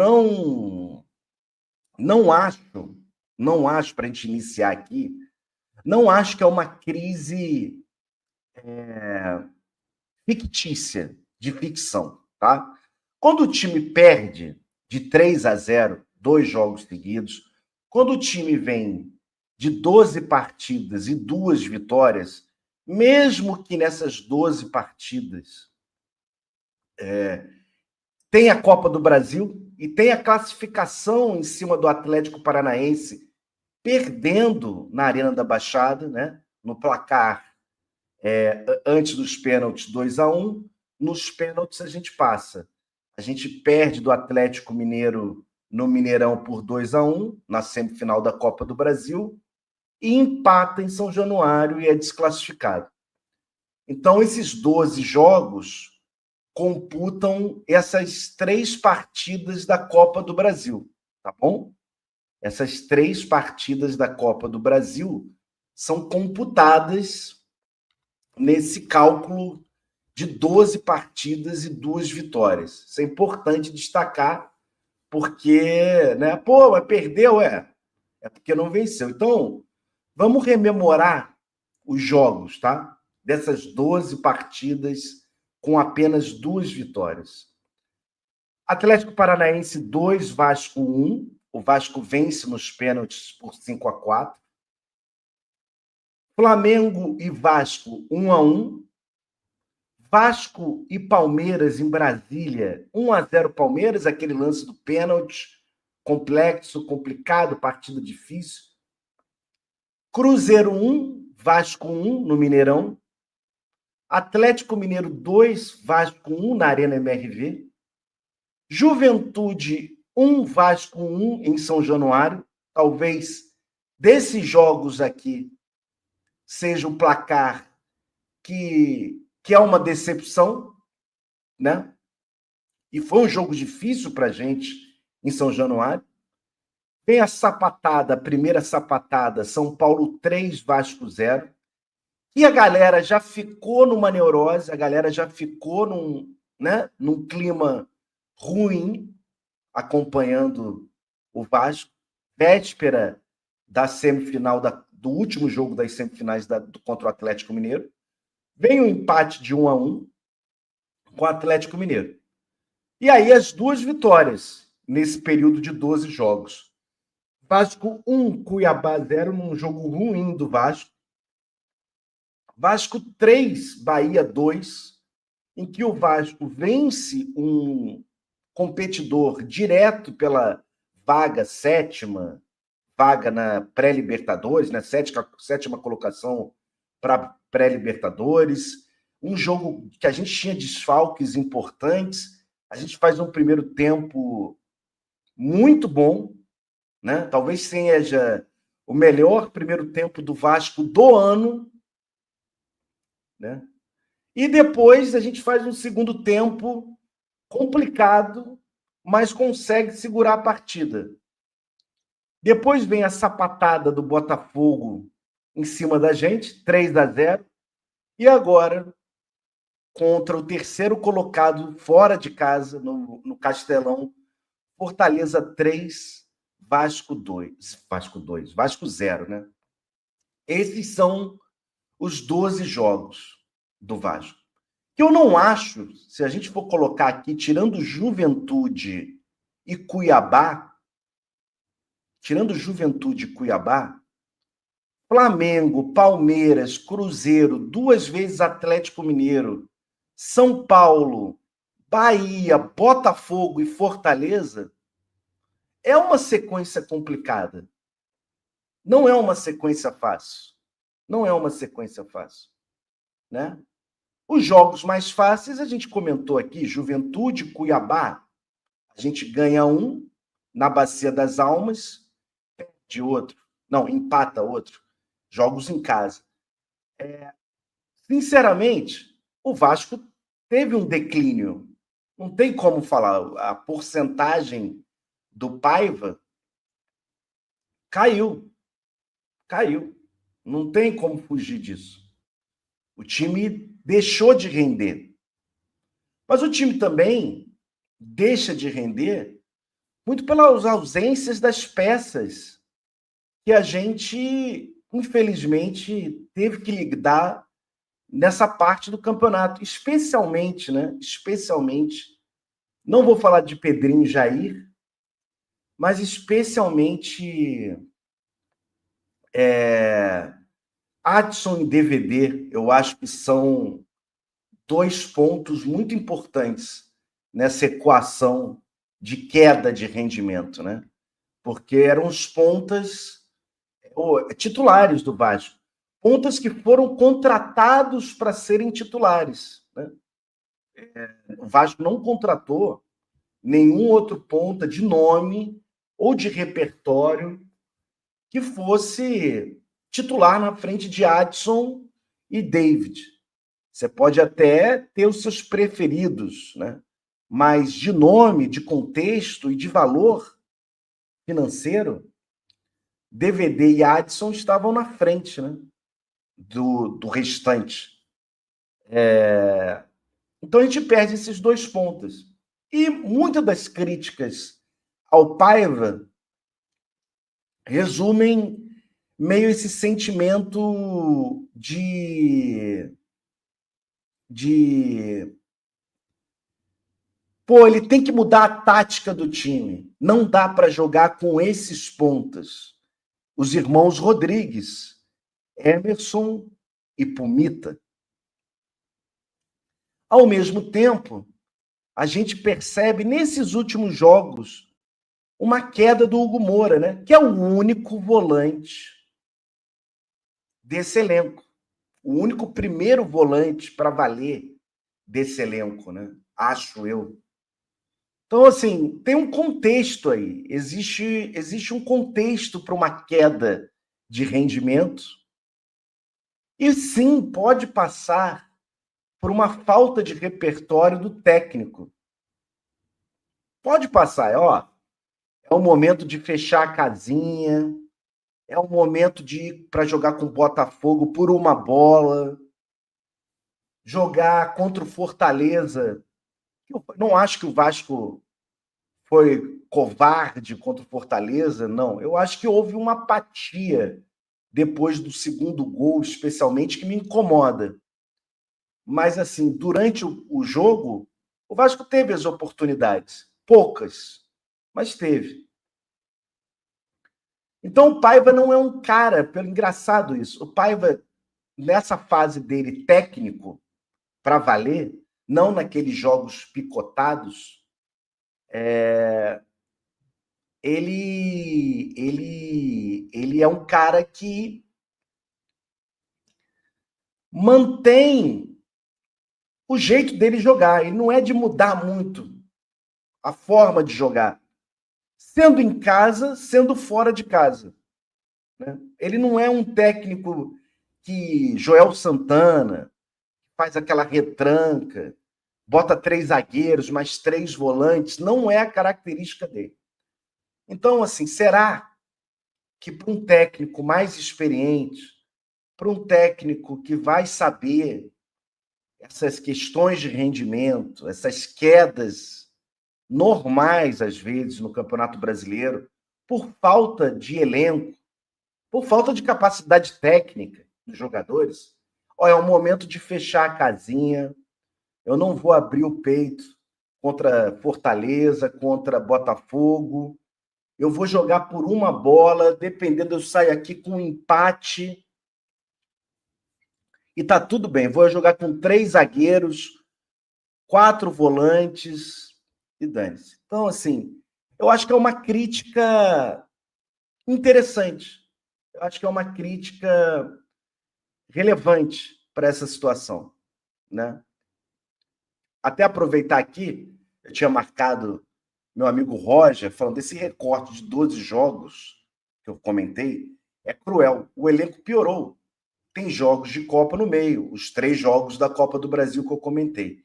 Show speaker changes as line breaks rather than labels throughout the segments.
não, não acho, não acho, para a gente iniciar aqui, não acho que é uma crise fictícia, de ficção, tá? Quando o time perde de 3-0, 2 jogos seguidos, quando o time vem de 12 partidas e 2 vitórias, mesmo que nessas 12 partidas tem a Copa do Brasil e tem a classificação em cima do Atlético Paranaense, perdendo na Arena da Baixada, né? No placar antes dos pênaltis 2-1, nos pênaltis a gente passa. A gente perde do Atlético Mineiro no Mineirão por 2-1, na semifinal da Copa do Brasil, e empata em São Januário e é desclassificado. Então, esses 12 jogos computam essas 3 partidas da Copa do Brasil, tá bom? Essas 3 partidas da Copa do Brasil são computadas nesse cálculo de 12 partidas e 2 vitórias. Isso é importante destacar, porque, né? Pô, mas perdeu, é porque não venceu. Então, vamos rememorar os jogos, tá? Dessas 12 partidas com apenas 2 vitórias. Atlético Paranaense 2, Vasco 1. O Vasco vence nos pênaltis por 5-4. Flamengo e Vasco 1-1. Vasco e Palmeiras em Brasília, 1-0 Palmeiras, aquele lance do pênalti, complexo, complicado, partida difícil. Cruzeiro 1, Vasco 1 no Mineirão. Atlético Mineiro 2, Vasco 1 na Arena MRV. Juventude 1, Vasco 1 em São Januário. Talvez desses jogos aqui seja o placar que é uma decepção, né? E foi um jogo difícil para a gente em São Januário. Vem a sapatada, a primeira sapatada, São Paulo 3, Vasco 0. E a galera já ficou numa neurose, a galera já ficou num clima ruim, acompanhando o Vasco. Véspera da semifinal, do último jogo das semifinais contra o Atlético Mineiro. Vem um empate de 1-1 com o Atlético Mineiro. E aí as 2 vitórias nesse período de 12 jogos. Vasco 1, Cuiabá 0, num jogo ruim do Vasco. Vasco 3, Bahia 2, em que o Vasco vence um competidor direto pela sétima vaga na pré-Libertadores, né? Sétima colocação para pré-Libertadores. Um jogo que a gente tinha desfalques importantes. A gente faz um primeiro tempo muito bom, né? Talvez seja o melhor primeiro tempo do Vasco do ano, né? E depois a gente faz um segundo tempo complicado, mas consegue segurar a partida. Depois vem a sapatada do Botafogo em cima da gente, 3-0. E agora, contra o terceiro colocado fora de casa, no Castelão, Fortaleza 3, Vasco 2. Vasco 0, né? Esses são os 12 jogos do Vasco. Que eu não acho, se a gente for colocar aqui, tirando Juventude e Cuiabá, Flamengo, Palmeiras, Cruzeiro, 2 vezes Atlético Mineiro, São Paulo, Bahia, Botafogo e Fortaleza, é uma sequência complicada. Não é uma sequência fácil. Não é uma sequência fácil, né? Os jogos mais fáceis, a gente comentou aqui, Juventude, Cuiabá, a gente ganha um na Bacia das Almas, perde outro. Não, empata outro. Jogos em casa. Sinceramente, o Vasco teve um declínio. Não tem como falar. A porcentagem do Paiva caiu. Não tem como fugir disso. O time deixou de render. Mas o time também deixa de render muito pelas ausências das peças que a gente, infelizmente, teve que lidar nessa parte do campeonato, especialmente, né? Especialmente, não vou falar de Pedrinho e Jair, mas especialmente Adson e DVD, eu acho que são 2 pontos muito importantes nessa equação de queda de rendimento, né? Porque eram os pontas titulares do Vasco, pontas que foram contratados para serem titulares, né? O Vasco não contratou nenhum outro ponta de nome ou de repertório que fosse titular na frente de Adson e David. Você pode até ter os seus preferidos, né? Mas de nome, de contexto e de valor financeiro, DVD e Adson estavam na frente, né? do restante. Então a gente perde esses 2 pontos. E muitas das críticas ao Paiva resumem meio esse sentimento pô, ele tem que mudar a tática do time. Não dá para jogar com esses pontas. Os irmãos Rodrigues, Emerson e Pumita. Ao mesmo tempo, a gente percebe nesses últimos jogos uma queda do Hugo Moura, né? Que é o único volante desse elenco. O único primeiro volante para valer desse elenco, né? Acho eu. Então, assim, tem um contexto aí. Existe um contexto para uma queda de rendimento. E sim, pode passar por uma falta de repertório do técnico. Pode passar, é o momento de fechar a casinha, é o momento de ir para jogar com o Botafogo por uma bola, jogar contra o Fortaleza. Eu não acho que o Vasco foi covarde contra o Fortaleza, não. Eu acho que houve uma apatia depois do segundo gol, especialmente, que me incomoda. Mas, assim, durante o jogo, o Vasco teve as oportunidades. Poucas, mas teve. Então, o Paiva não é um cara, pelo engraçado isso. O Paiva, nessa fase dele técnico, para valer, não naqueles jogos picotados, ele é um cara que mantém o jeito dele jogar. Ele não é de mudar muito a forma de jogar, sendo em casa, sendo fora de casa, né? Ele não é um técnico que Joel Santana faz aquela retranca, bota 3 zagueiros, mais 3 volantes. Não é a característica dele. Então, assim, será que para um técnico mais experiente, para um técnico que vai saber essas questões de rendimento, essas quedas normais, às vezes, no Campeonato Brasileiro, por falta de elenco, por falta de capacidade técnica dos jogadores, é o momento de fechar a casinha. Eu não vou abrir o peito contra Fortaleza, contra Botafogo. Eu vou jogar por uma bola, dependendo, eu saio aqui com um empate e tá tudo bem. Vou jogar com 3 zagueiros, 4 volantes e dane-se. Então, assim, eu acho que é uma crítica interessante. Eu acho que é uma crítica relevante para essa situação, né? Até aproveitar aqui, eu tinha marcado meu amigo Roger, falando desse recorte de 12 jogos que eu comentei, é cruel. O elenco piorou. Tem jogos de Copa no meio, os 3 jogos da Copa do Brasil que eu comentei.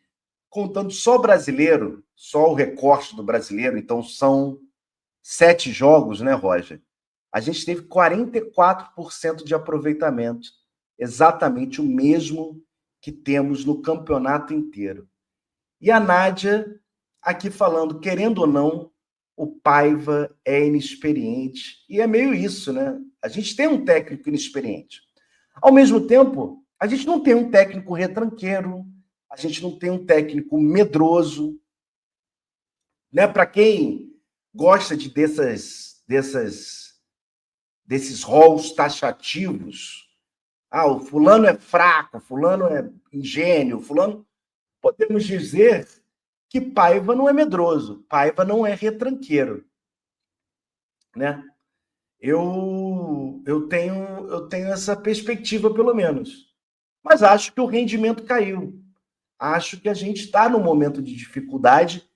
Contando só brasileiro, só o recorte do brasileiro, então são 7 jogos, né, Roger? A gente teve 44% de aproveitamento, exatamente o mesmo que temos no campeonato inteiro. E a Nádia aqui falando, querendo ou não, o Paiva é inexperiente. E é meio isso, né? A gente tem um técnico inexperiente. Ao mesmo tempo, a gente não tem um técnico retranqueiro, a gente não tem um técnico medroso, né? Para quem gosta desses roles taxativos, o fulano é fraco, fulano é ingênuo, fulano... Podemos dizer que Paiva não é medroso, Paiva não é retranqueiro, né? Eu tenho essa perspectiva, pelo menos. Mas acho que o rendimento caiu. Acho que a gente está num momento de dificuldade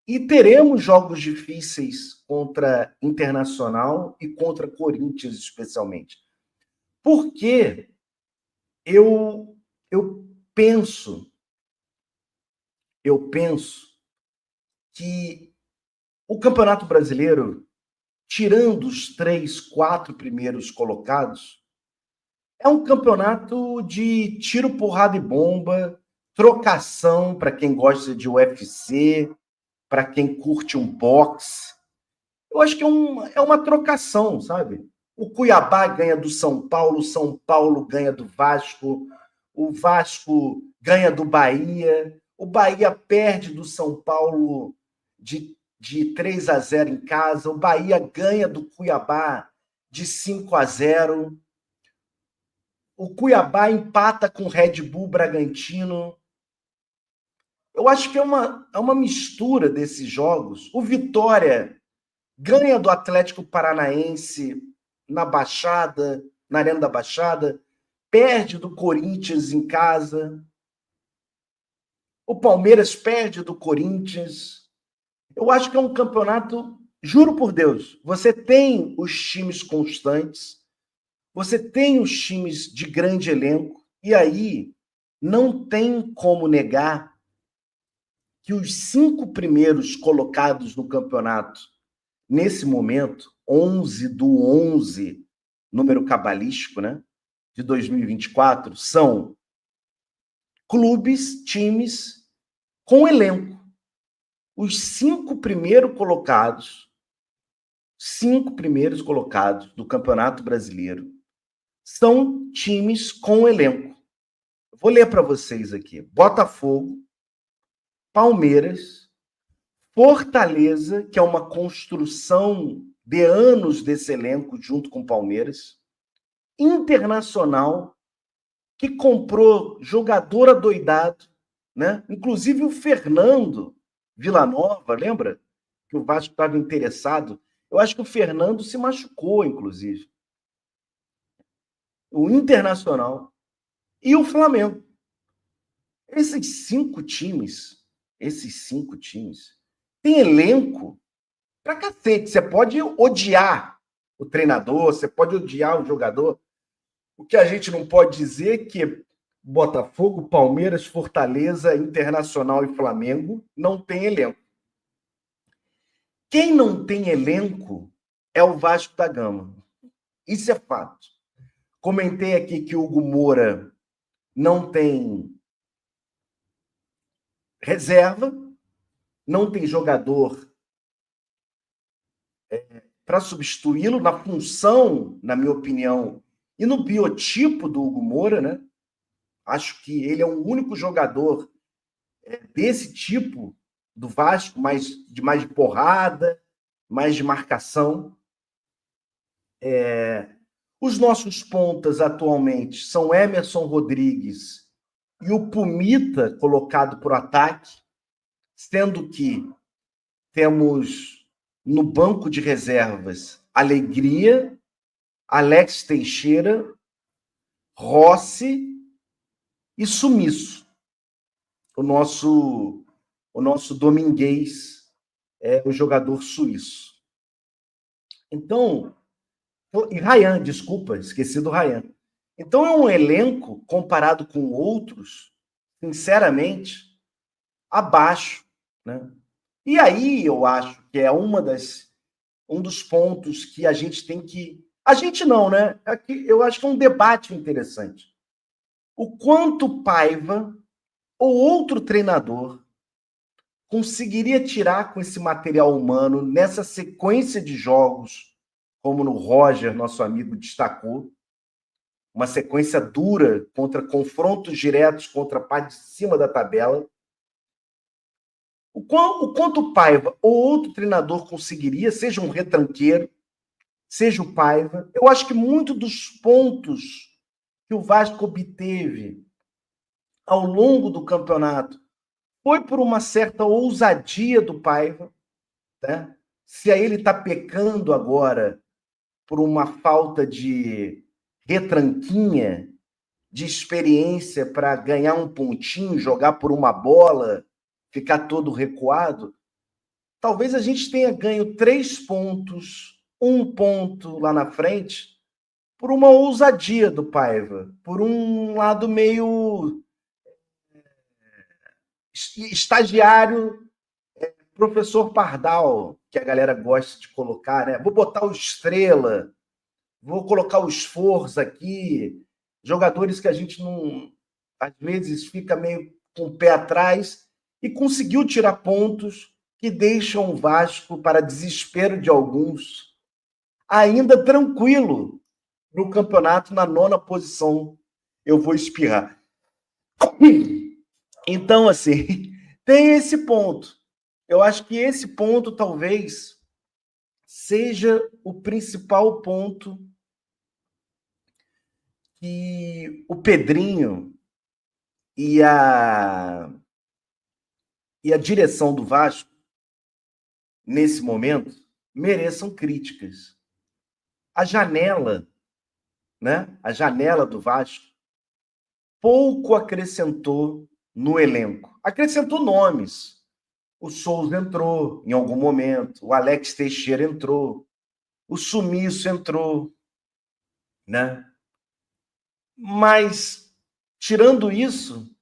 e teremos jogos difíceis contra Internacional e contra Corinthians, especialmente. Porque eu penso que o Campeonato Brasileiro, tirando os 3, 4 primeiros colocados, é um campeonato de tiro, porrada e bomba, trocação para quem gosta de UFC, para quem curte um boxe. Eu acho que é uma trocação, sabe? O Cuiabá ganha do São Paulo ganha do Vasco, o Vasco ganha do Bahia, o Bahia perde do São Paulo de 3-0 em casa, o Bahia ganha do Cuiabá de 5-0, o Cuiabá empata com o Red Bull Bragantino. Eu acho que é uma mistura desses jogos. O Vitória ganha do Atlético Paranaense na Baixada, na Arena da Baixada, perde do Corinthians em casa. O Palmeiras perde do Corinthians. Eu acho que é um campeonato, juro por Deus, você tem os times constantes, você tem os times de grande elenco, e aí não tem como negar que os 5 primeiros colocados no campeonato, nesse momento, 11/11, número cabalístico, né, de 2024, são clubes, times com elenco. Os 5 primeiros colocados do Campeonato Brasileiro são times com elenco. Vou ler para vocês aqui. Botafogo, Palmeiras, Fortaleza, que é uma construção de anos desse elenco junto com o Palmeiras, Internacional, que comprou jogador adoidado, né? Inclusive o Fernando Villanova, lembra? Que o Vasco estava interessado. Eu acho que o Fernando se machucou, inclusive. O Internacional e o Flamengo. Esses cinco times têm elenco pra cacete. Você pode odiar o treinador, você pode odiar o jogador. O que a gente não pode dizer é que Botafogo, Palmeiras, Fortaleza, Internacional e Flamengo não tem elenco. Quem não tem elenco é o Vasco da Gama. Isso é fato. Comentei aqui que o Hugo Moura não tem reserva, não tem jogador para substituí-lo na função, na minha opinião, e no biotipo do Hugo Moura, né? Acho que ele é o único jogador desse tipo do Vasco, mais de porrada, mais de marcação. Os nossos pontas atualmente são Emerson Rodrigues e o Pumita, colocado por ataque, sendo que temos no banco de reservas Alegria, Alex Teixeira, Rossi e Sumiço. O nosso dominguês é o jogador suíço. Então, e Ryan, desculpa, esqueci do Ryan. Então é um elenco, comparado com outros, sinceramente, abaixo, né? E aí eu acho que é um dos pontos que a gente tem que... A gente não, né? Eu acho que é um debate interessante. O quanto Paiva ou outro treinador conseguiria tirar com esse material humano, nessa sequência de jogos, como no Roger, nosso amigo, destacou, uma sequência dura contra confrontos diretos contra a parte de cima da tabela. O quanto o Paiva ou outro treinador conseguiria, seja um retranqueiro, seja o Paiva, eu acho que muito dos pontos que o Vasco obteve ao longo do campeonato foi por uma certa ousadia do Paiva, né? Se aí ele está pecando agora por uma falta de retranquinha, de experiência para ganhar um pontinho, jogar por uma bola, ficar todo recuado, talvez a gente tenha ganho 3 pontos, 1 ponto lá na frente, por uma ousadia do Paiva, por um lado meio estagiário, professor Pardal, que a galera gosta de colocar, né? Vou botar o Estrela, vou colocar o esforço aqui, jogadores que a gente não, às vezes, fica meio com o pé atrás, e conseguiu tirar pontos que deixam o Vasco, para desespero de alguns, ainda tranquilo no campeonato, na 9ª posição. Eu vou espirrar. Então, assim, tem esse ponto. Eu acho que esse ponto talvez seja o principal ponto que o Pedrinho e a direção do Vasco, nesse momento, mereçam críticas. A janela, né? A janela do Vasco pouco acrescentou no elenco. Acrescentou nomes. O Souza entrou em algum momento, o Alex Teixeira entrou, o Sumiço entrou, né? Mas, tirando isso,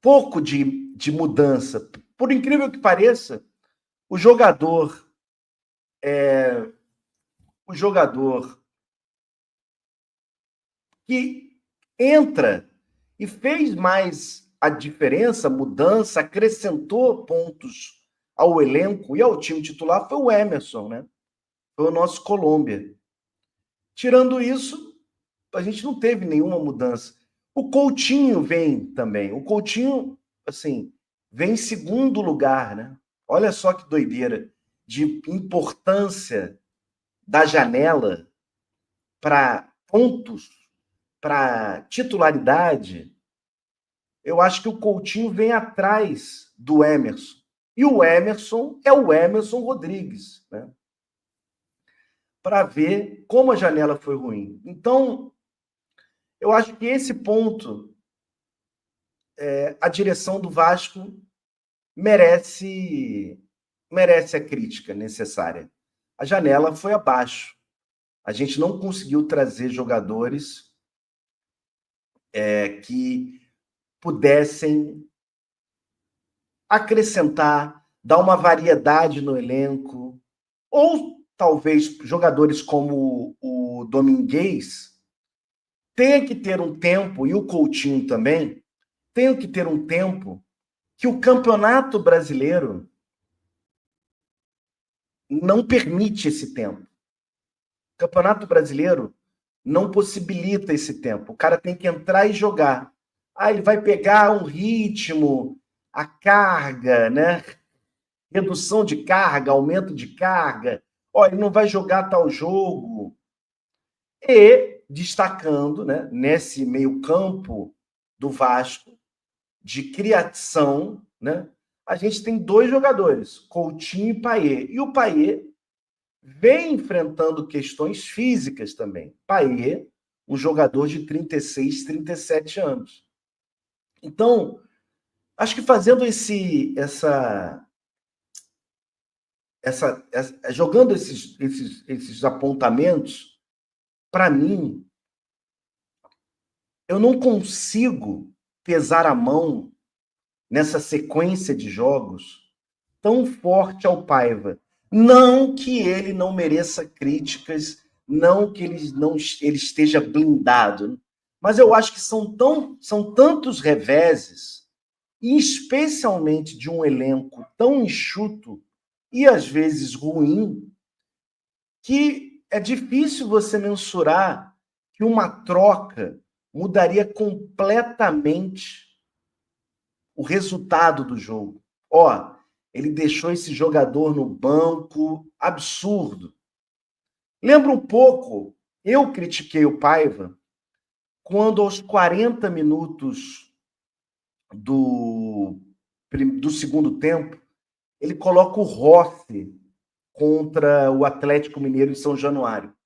pouco de mudança. Por incrível que pareça, o jogador que entra e fez mais a diferença, mudança, acrescentou pontos ao elenco e ao time titular foi o Emerson, né? Foi o nosso Colômbia. Tirando isso, a gente não teve nenhuma mudança. O Coutinho vem também. O Coutinho, assim, vem em segundo lugar, né? Olha só que doideira de importância da janela para pontos, para titularidade. Eu acho que o Coutinho vem atrás do Emerson. E o Emerson é o Emerson Rodrigues, né? Para ver como a janela foi ruim. Então, eu acho que esse ponto, a direção do Vasco merece a crítica necessária. A janela foi abaixo. A gente não conseguiu trazer jogadores que pudessem acrescentar, dar uma variedade no elenco, ou talvez jogadores como o Domingues tenha que ter um tempo, e o Coutinho também, tenham que ter um tempo que o Campeonato Brasileiro não permite esse tempo. O Campeonato Brasileiro não possibilita esse tempo. O cara tem que entrar e jogar. Ele vai pegar um ritmo, a carga, né? Redução de carga, aumento de carga. Ele não vai jogar tal jogo. E destacando, né, nesse meio-campo do Vasco, de criação, né, a gente tem 2 jogadores, Coutinho e Payet. E o Payet vem enfrentando questões físicas também. Payet, um jogador de 36, 37 anos. Então, acho que fazendo jogando esses apontamentos, para mim, eu não consigo pesar a mão nessa sequência de jogos tão forte ao Paiva. Não que ele não mereça críticas, não que ele esteja blindado, mas eu acho que são tantos reveses, e especialmente de um elenco tão enxuto e às vezes ruim, que é difícil você mensurar que uma troca mudaria completamente o resultado do jogo. Ó, ele deixou esse jogador no banco, absurdo. Lembra um pouco, eu critiquei o Paiva quando aos 40 minutos do segundo tempo, ele coloca o Rossi contra o Atlético Mineiro em São Januário.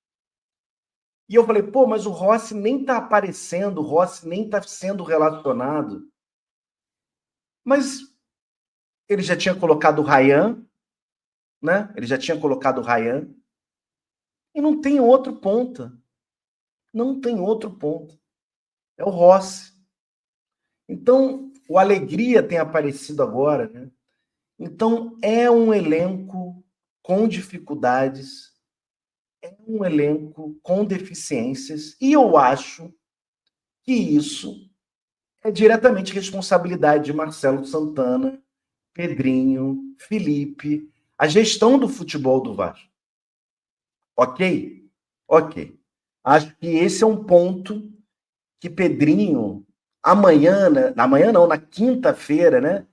E eu falei, pô, mas o Rossi nem tá aparecendo, o Rossi nem tá sendo relacionado. Mas ele já tinha colocado o Ryan, né? Ele já tinha colocado o Ryan. E não tem outro ponta. Não tem outro ponta. É o Rossi. Então, o Alegria tem aparecido agora, né? Então, é um elenco com dificuldades, é um elenco com deficiências, e eu acho que isso é diretamente responsabilidade de Marcelo Santana, Pedrinho, Felipe, a gestão do futebol do Vasco. Ok? Ok. Acho que esse é um ponto que Pedrinho, amanhã, né? Amanhã não, na quinta-feira, né?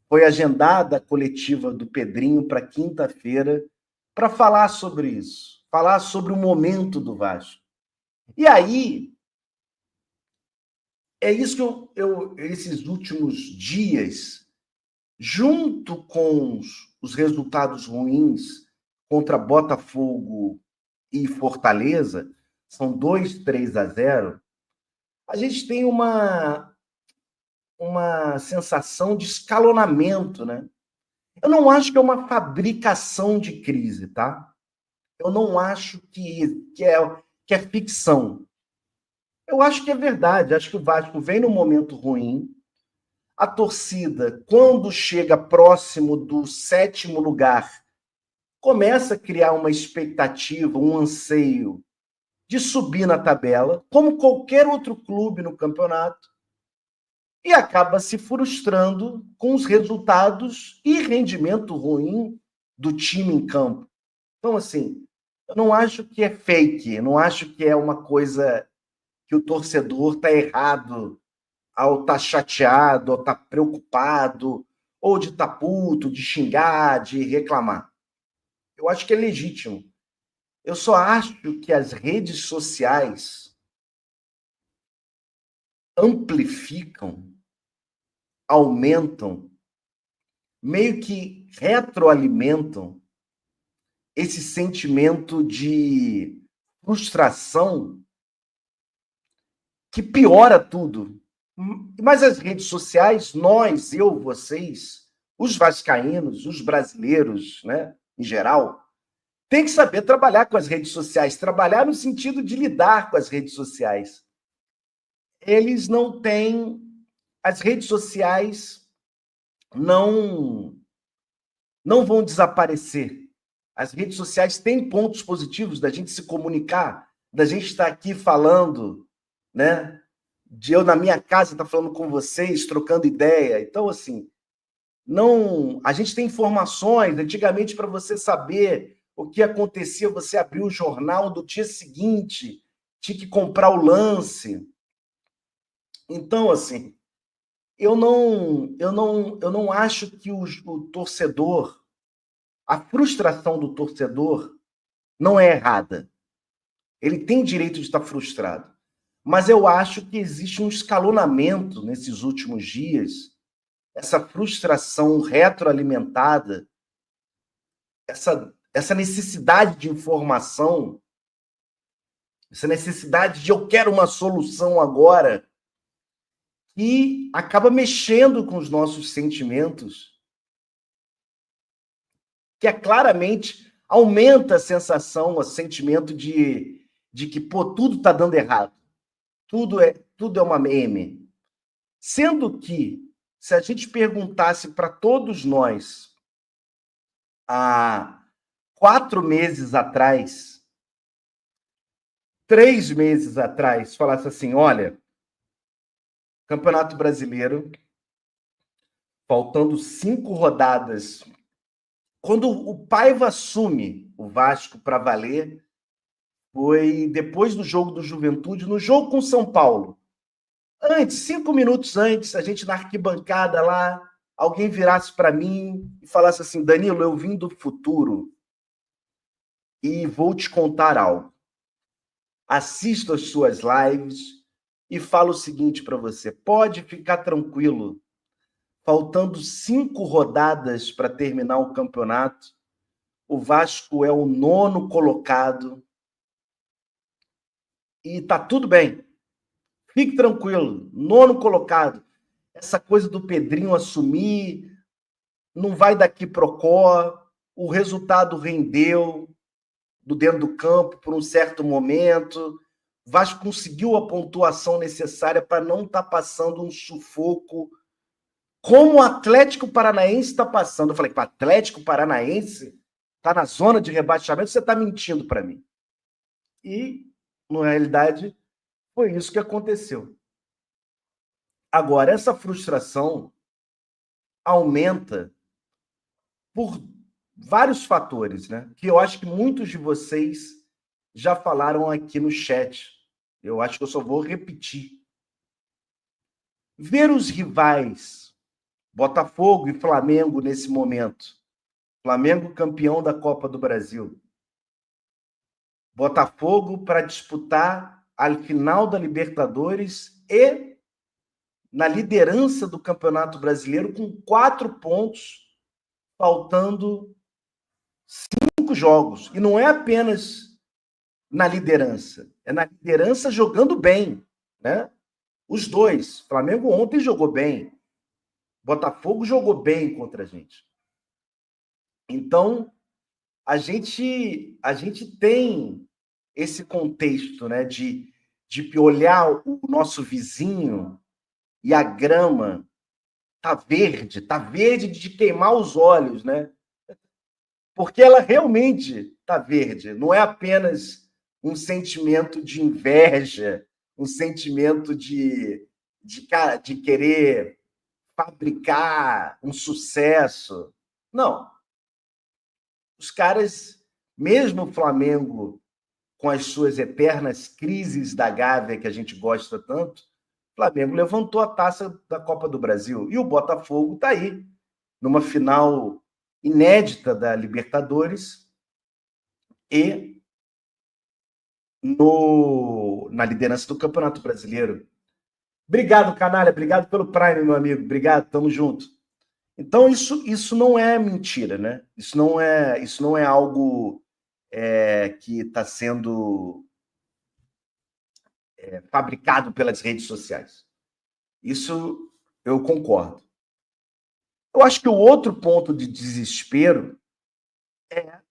Foi agendada a coletiva do Pedrinho para quinta-feira para falar sobre isso, falar sobre o momento do Vasco. E aí, é isso que esses últimos dias, junto com os resultados ruins contra Botafogo e Fortaleza, são 2-3-0, a gente tem uma sensação de escalonamento, né? Eu não acho que é uma fabricação de crise, tá? Eu não acho que é ficção. Eu acho que é verdade. Acho que o Vasco vem num momento ruim. A torcida, quando chega próximo do sétimo lugar, começa a criar uma expectativa, um anseio de subir na tabela, como qualquer outro clube no campeonato, e acaba se frustrando com os resultados e rendimento ruim do time em campo. Então, assim, eu não acho que é fake, não acho que é uma coisa que o torcedor está errado ao estar chateado, ao estar preocupado, ou de estar puto, de xingar, de reclamar. Eu acho que é legítimo. Eu só acho que as redes sociais amplificam, aumentam, meio que retroalimentam esse sentimento de frustração que piora tudo. Mas as redes sociais, nós, eu, vocês, os vascaínos, os brasileiros, né, em geral, tem que saber trabalhar com as redes sociais, trabalhar no sentido de lidar com as redes sociais. Eles não têm, as redes sociais não vão desaparecer. As redes sociais têm pontos positivos da gente se comunicar, da gente estar aqui falando, né? De eu na minha casa estar falando com vocês, trocando ideia. Então, assim, não, a gente tem informações. Antigamente, para você saber o que acontecia, você abriu o jornal do dia seguinte, tinha que comprar o lance. Então, assim, eu não acho que o torcedor, a frustração do torcedor não é errada. Ele tem direito de estar frustrado. Mas eu acho que existe um escalonamento nesses últimos dias, essa frustração retroalimentada, essa necessidade de informação, essa necessidade de eu quero uma solução agora, que acaba mexendo com os nossos sentimentos, que é claramente aumenta a sensação, o sentimento de que, pô, tudo está dando errado. Tudo é uma meme. Sendo que, se a gente perguntasse para todos nós, há 4 meses atrás, 3 meses atrás, falasse assim, olha, Campeonato Brasileiro faltando 5 rodadas, quando o Paiva assume o Vasco para valer, foi depois do jogo do Juventude, no jogo com São Paulo. Antes, 5 minutos antes, a gente na arquibancada lá, alguém virasse para mim e falasse assim: Danilo, eu vim do futuro e vou te contar algo. Assisto as suas lives e falo o seguinte para você: pode ficar tranquilo, faltando 5 rodadas para terminar o campeonato, o Vasco é o 9º colocado e tá tudo bem. Fique tranquilo, 9º colocado. Essa coisa do Pedrinho assumir, não vai daqui procó, o resultado rendeu do dentro do campo por um certo momento. O Vasco conseguiu a pontuação necessária para não estar passando um sufoco como o Atlético Paranaense está passando. Eu falei que o Atlético Paranaense está na zona de rebaixamento, você está mentindo para mim. E, na realidade, foi isso que aconteceu. Agora, essa frustração aumenta por vários fatores, né? Que eu acho que muitos de vocês já falaram aqui no chat. Eu acho que eu só vou repetir. Ver os rivais, Botafogo e Flamengo nesse momento. Flamengo campeão da Copa do Brasil. Botafogo para disputar a final da Libertadores e na liderança do Campeonato Brasileiro com 4 pontos, faltando 5 jogos. E não é apenas na liderança, é na liderança jogando bem, né? Os dois. Flamengo ontem jogou bem. Botafogo jogou bem contra a gente. Então, a gente tem esse contexto, né, de olhar o nosso vizinho e a grama tá verde de queimar os olhos, né? Porque ela realmente tá verde, não é apenas um sentimento de inveja, um sentimento de querer fabricar um sucesso. Não. Os caras, mesmo o Flamengo, com as suas eternas crises da Gávea, que a gente gosta tanto, o Flamengo levantou a taça da Copa do Brasil. E o Botafogo está aí, numa final inédita da Libertadores e na liderança do Campeonato Brasileiro. Obrigado, canalha. Obrigado pelo Prime, meu amigo. Obrigado, tamo junto. Então, isso não é mentira, né? Isso não é algo que está sendo fabricado pelas redes sociais. Isso eu concordo. Eu acho que o outro ponto de desespero é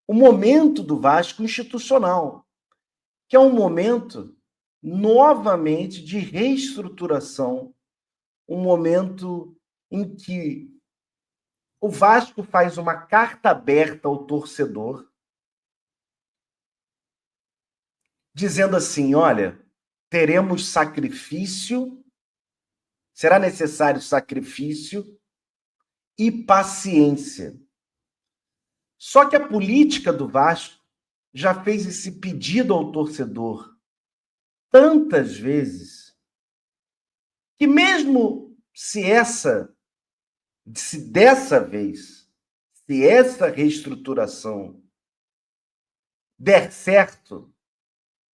o momento do Vasco institucional, que é um momento, novamente, de reestruturação, um momento em que o Vasco faz uma carta aberta ao torcedor, dizendo assim: olha, teremos sacrifício, será necessário sacrifício e paciência. Só que a política do Vasco já fez esse pedido ao torcedor tantas vezes que mesmo se dessa vez, se essa reestruturação der certo,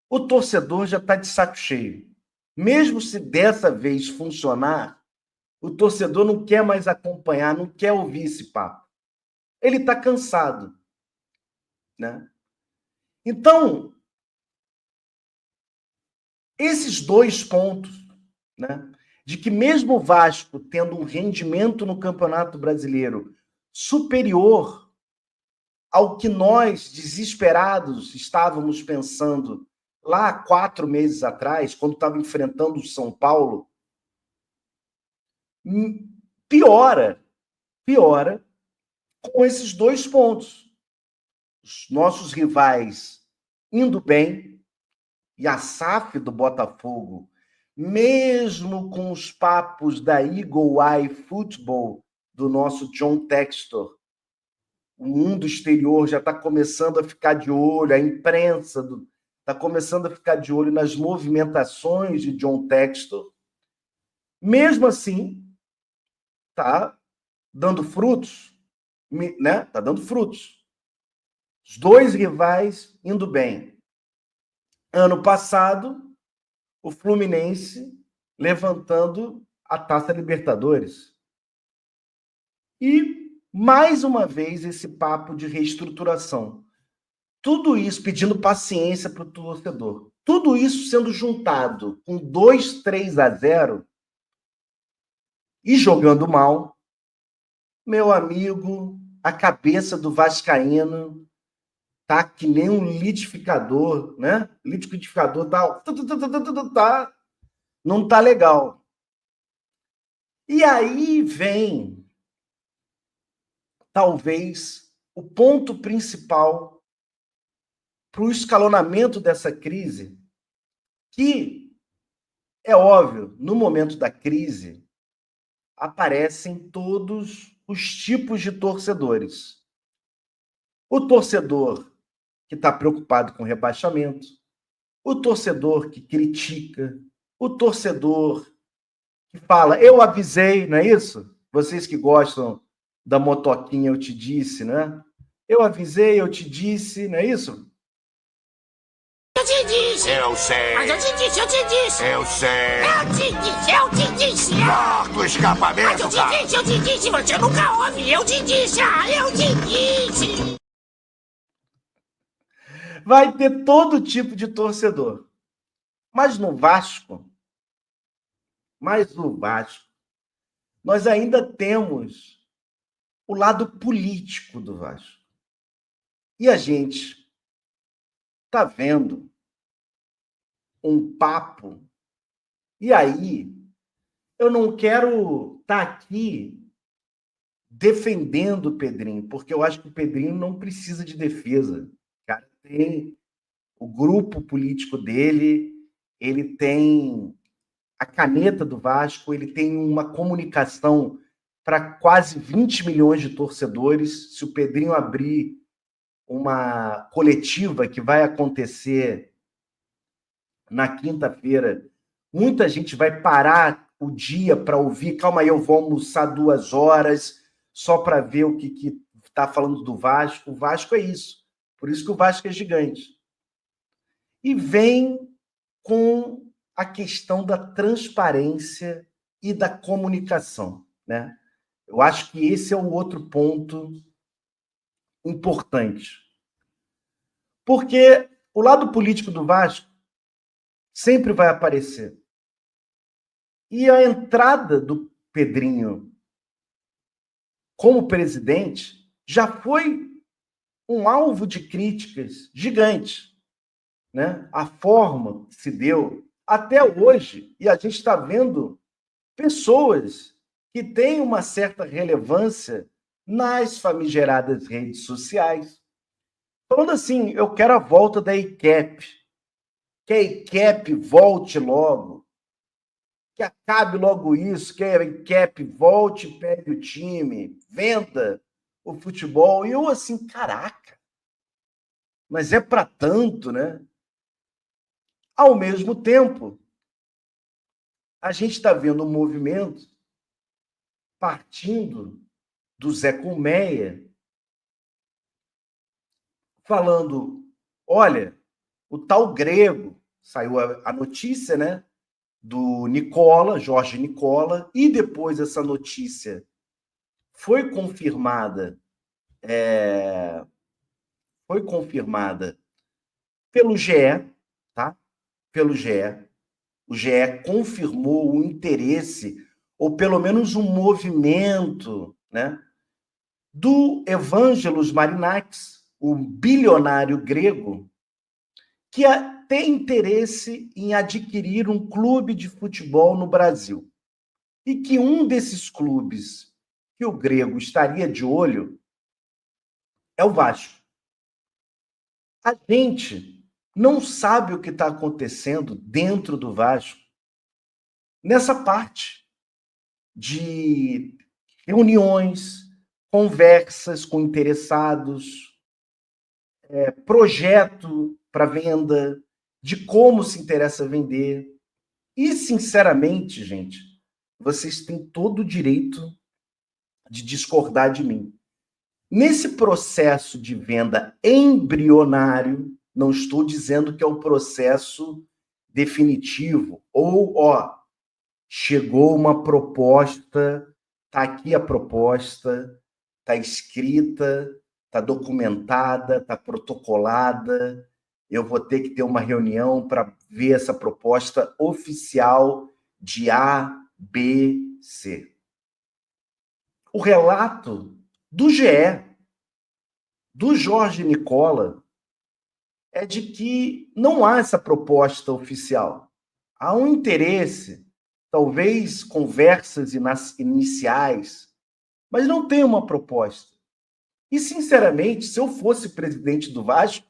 o torcedor já está de saco cheio. Mesmo se dessa vez funcionar, o torcedor não quer mais acompanhar, não quer ouvir esse papo. Ele está cansado, né? Então, esses 2 pontos, né, de que mesmo o Vasco tendo um rendimento no Campeonato Brasileiro superior ao que nós, desesperados, estávamos pensando lá 4 meses atrás, quando estava enfrentando o São Paulo, piora com esses 2 pontos. Os nossos rivais indo bem, e a SAF do Botafogo, mesmo com os papos da Eagle Eye Football, do nosso John Textor. O mundo exterior já está começando a ficar de olho, a imprensa está começando a ficar de olho nas movimentações de John Textor. Mesmo assim, está dando frutos, né? Está dando frutos. Os dois rivais indo bem. Ano passado, o Fluminense levantando a Taça Libertadores. E, mais uma vez, esse papo de reestruturação. Tudo isso pedindo paciência para o torcedor. Tudo isso sendo juntado com 2-3-0 e jogando mal, meu amigo, a cabeça do vascaíno tá que nem um liquidificador, né? Liquidificador tá, não tá legal. E aí vem, talvez, o ponto principal para o escalonamento dessa crise, que é óbvio, no momento da crise, aparecem todos os tipos de torcedores. O torcedor que está preocupado com rebaixamento, o torcedor que critica, o torcedor que fala, eu avisei, não é isso? Vocês que gostam da motoquinha, eu te disse, né? Eu avisei, eu te disse, não é isso?
Eu te disse.
Eu sei.
Mas eu te disse, eu te disse.
Eu sei.
Eu te disse.
Corta o escapamento,
Mas
cara.
eu te disse. Você nunca ouve. Eu te disse. Eu te disse.
Vai ter todo tipo de torcedor. Mas no Vasco, nós ainda temos o lado político do Vasco. E a gente está vendo um papo. E aí, eu não quero estar aqui defendendo o Pedrinho, porque eu acho que o Pedrinho não precisa de defesa. O cara tem o grupo político dele, ele tem a caneta do Vasco, ele tem uma comunicação para quase 20 milhões de torcedores. Se o Pedrinho abrir uma coletiva que vai acontecer na quinta-feira, muita gente vai parar o dia para ouvir. Calma aí, eu vou almoçar 2 horas só para ver o que está falando do Vasco. O Vasco é isso. Por isso que o Vasco é gigante. E vem com a questão da transparência e da comunicação, né? Eu acho que esse é um outro ponto importante. Porque o lado político do Vasco sempre vai aparecer. E a entrada do Pedrinho como presidente já foi um alvo de críticas gigantes, né? A forma que se deu até hoje, e a gente está vendo pessoas que têm uma certa relevância nas famigeradas redes sociais, falando assim, eu quero a volta da ICAP, que a ICAP volte logo, que acabe logo isso, que a ICAP volte e pegue o time, venda o futebol. E eu assim, caraca, mas é para tanto, né? Ao mesmo tempo, a gente está vendo um movimento partindo do Zé Colmeia, falando, olha, o tal Grego, saiu a notícia, né, do Nicola, Jorge Nicola, e depois essa notícia foi confirmada pelo GE, tá? Pelo GE. O GE confirmou o interesse, ou pelo menos um movimento, né, do Evangelos Marinakis, o bilionário grego, que tem interesse em adquirir um clube de futebol no Brasil. E que um desses clubes que o grego estaria de olho é o Vasco. A gente não sabe o que está acontecendo dentro do Vasco nessa parte de reuniões, conversas com interessados, projeto para venda, de como se interessa vender. E, sinceramente, gente, vocês têm todo o direito de discordar de mim. Nesse processo de venda embrionário, não estou dizendo que é o processo definitivo, ou, chegou uma proposta, está aqui a proposta, está escrita, está documentada, está protocolada, eu vou ter que ter uma reunião para ver essa proposta oficial de A, B, C. O relato do GE, do Jorge Nicola, é de que não há essa proposta oficial. Há um interesse, talvez conversas iniciais, mas não tem uma proposta. E, sinceramente, se eu fosse presidente do Vasco,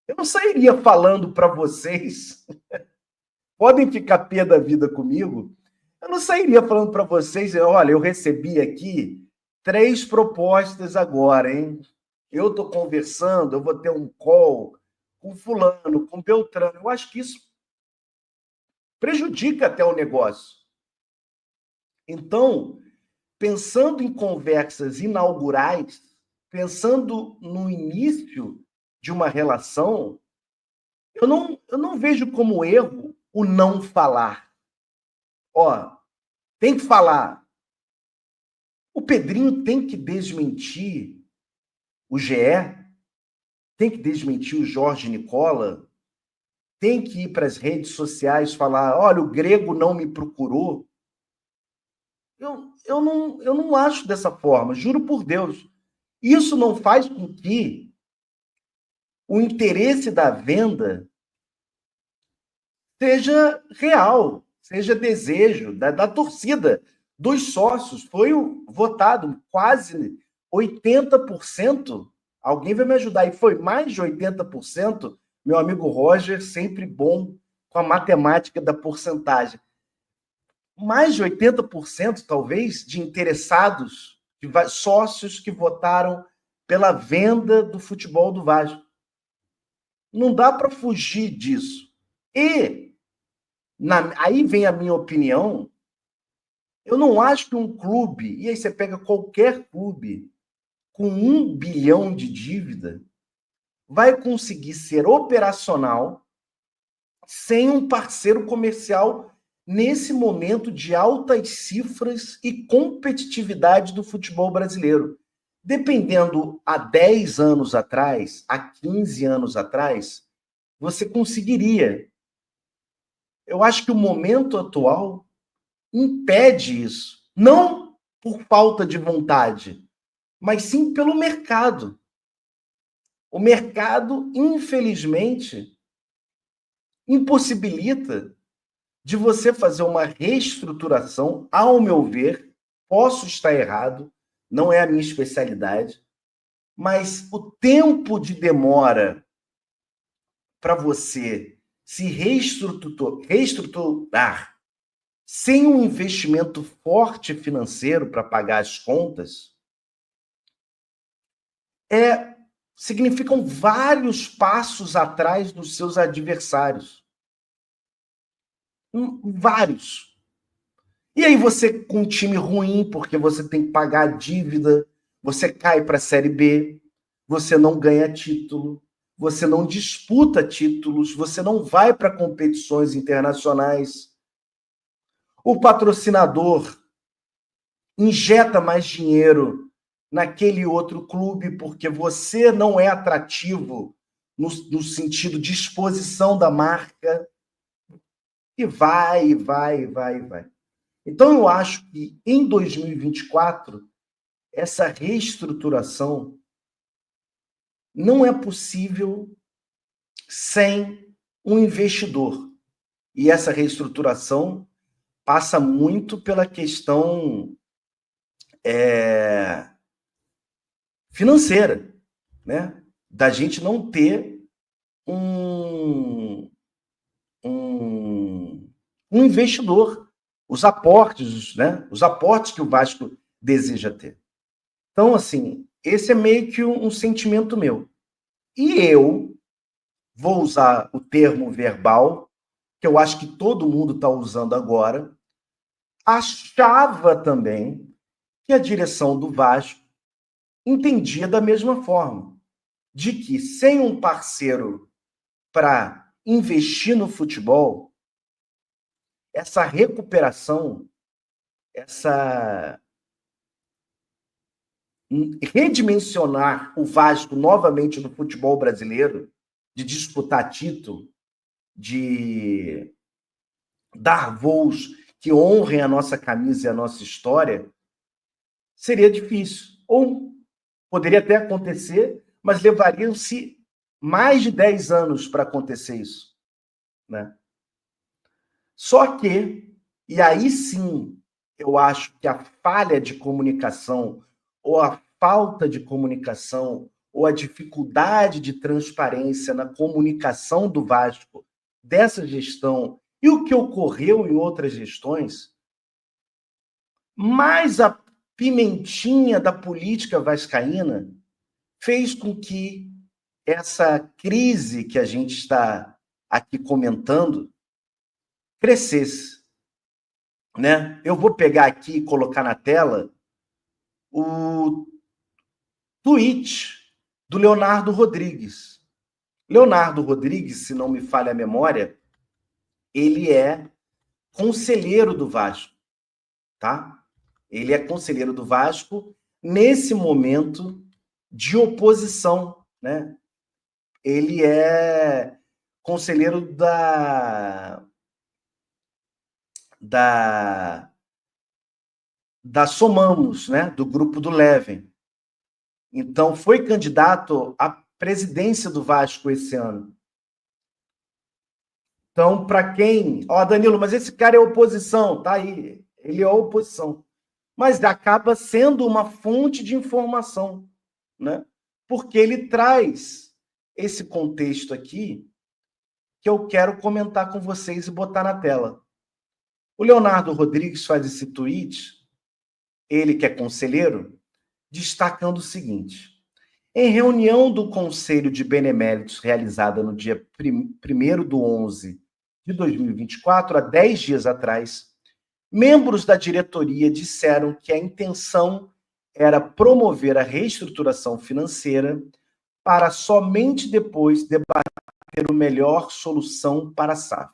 eu não sairia falando para vocês, podem ficar pé da vida comigo, eu não sairia falando para vocês, olha, eu recebi aqui 3 propostas agora, hein? Eu estou conversando, eu vou ter um call com fulano, com Beltrano. Eu acho que isso prejudica até o negócio. Então, pensando em conversas inaugurais, pensando no início de uma relação, eu não vejo como erro o não falar. Tem que falar. O Pedrinho tem que desmentir o GE, tem que desmentir o Jorge Nicola, tem que ir para as redes sociais falar, olha, o Grego não me procurou. Eu não acho dessa forma, juro por Deus. Isso não faz com que o interesse da venda seja real, seja desejo da torcida, dos sócios. Foi votado quase 80%. Alguém vai me ajudar. E foi mais de 80%. Meu amigo Roger, sempre bom com a matemática da porcentagem. Mais de 80%, talvez, de interessados, de sócios que votaram pela venda do futebol do Vasco. Não dá para fugir disso. E aí vem a minha opinião. Eu não acho que um clube, e aí você pega qualquer clube com 1 bilhão de dívida, vai conseguir ser operacional sem um parceiro comercial nesse momento de altas cifras e competitividade do futebol brasileiro. Dependendo há 10 anos atrás, há 15 anos atrás, você conseguiria. Eu acho que o momento atual impede isso. Não por falta de vontade, mas sim pelo mercado. O mercado, infelizmente, impossibilita de você fazer uma reestruturação, ao meu ver, posso estar errado, não é a minha especialidade, mas o tempo de demora para você se reestruturar sem um investimento forte financeiro para pagar as contas, significam vários passos atrás dos seus adversários. Vários. E aí você, com um time ruim, porque você tem que pagar a dívida, você cai para a Série B, você não ganha título, você não disputa títulos, você não vai para competições internacionais. O patrocinador injeta mais dinheiro naquele outro clube porque você não é atrativo no sentido de exposição da marca. E vai. Então, eu acho que em 2024, essa reestruturação não é possível sem um investidor. E essa reestruturação passa muito pela questão financeira, né? Da gente não ter um investidor. Os aportes, né? Os aportes que o Vasco deseja ter. Então, assim, esse é meio que um sentimento meu. E eu vou usar o termo verbal, que eu acho que todo mundo está usando agora, achava também que a direção do Vasco entendia da mesma forma, de que sem um parceiro para investir no futebol, essa recuperação, essa redimensionar o Vasco novamente no futebol brasileiro, de disputar título, de dar voos que honrem a nossa camisa e a nossa história, seria difícil. Ou poderia até acontecer, mas levariam-se mais de 10 anos para acontecer isso, né? Só que, e aí sim, eu acho que a falha de comunicação, ou a falta de comunicação, ou a dificuldade de transparência na comunicação do Vasco, dessa gestão, e o que ocorreu em outras gestões, mais a pimentinha da política vascaína fez com que essa crise que a gente está aqui comentando crescesse, né? Eu vou pegar aqui e colocar na tela o tweet do Leonardo Rodrigues. Leonardo Rodrigues, se não me falha a memória, ele é conselheiro do Vasco, tá? Ele é conselheiro do Vasco nesse momento de oposição, né? Ele é conselheiro da Somamos, né? Do grupo do Leven. Então, foi candidato à presidência do Vasco esse ano. Então, para quem... Ó, Danilo, mas esse cara é oposição, tá aí. Ele é oposição. Mas acaba sendo uma fonte de informação, né? Porque ele traz esse contexto aqui que eu quero comentar com vocês e botar na tela. O Leonardo Rodrigues faz esse tweet, ele que é conselheiro, destacando o seguinte: em reunião do Conselho de Beneméritos realizada no dia 1º/11 de 2024, há 10 dias atrás, membros da diretoria disseram que a intenção era promover a reestruturação financeira para somente depois debater a melhor solução para a SAF.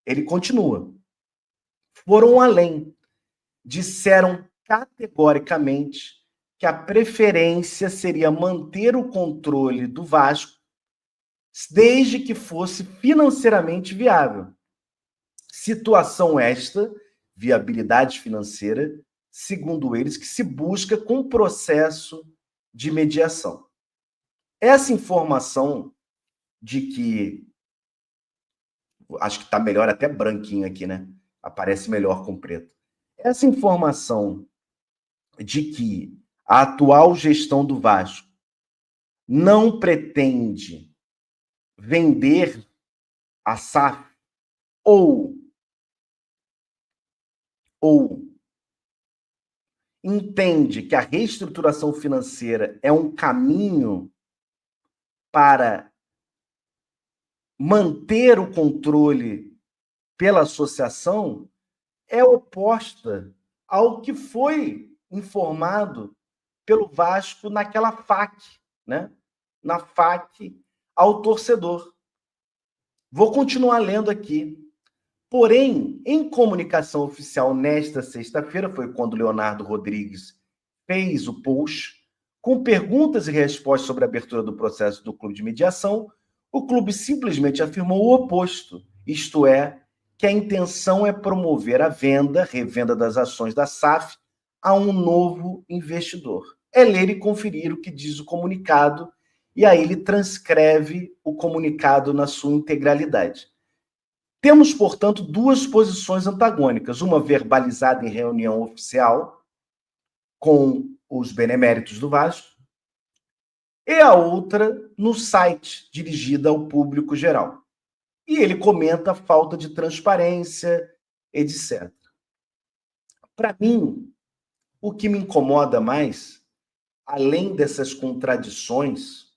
Ele continua. Foram além. Disseram categoricamente que a preferência seria manter o controle do Vasco desde que fosse financeiramente viável. Situação esta, viabilidade financeira, segundo eles, que se busca com o processo de mediação. Essa informação de que... Acho que está melhor até branquinho aqui, né? Aparece melhor com preto. Essa informação de que a atual gestão do Vasco não pretende vender a SAF ou entende que a reestruturação financeira é um caminho para manter o controle pela associação, é oposta ao que foi informado pelo Vasco naquela FAQ, né? Na FAQ ao torcedor. Vou continuar lendo aqui. Porém, em comunicação oficial nesta sexta-feira, foi quando Leonardo Rodrigues fez o post, com perguntas e respostas sobre a abertura do processo do clube de mediação, o clube simplesmente afirmou o oposto, isto é, que a intenção é promover a revenda das ações da SAF a um novo investidor. É ler e conferir o que diz o comunicado, e aí ele transcreve o comunicado na sua integralidade. Temos, portanto, duas posições antagônicas, uma verbalizada em reunião oficial com os beneméritos do Vasco e a outra no site, dirigida ao público geral. E ele comenta a falta de transparência, etc. Para mim, o que me incomoda mais, além dessas contradições,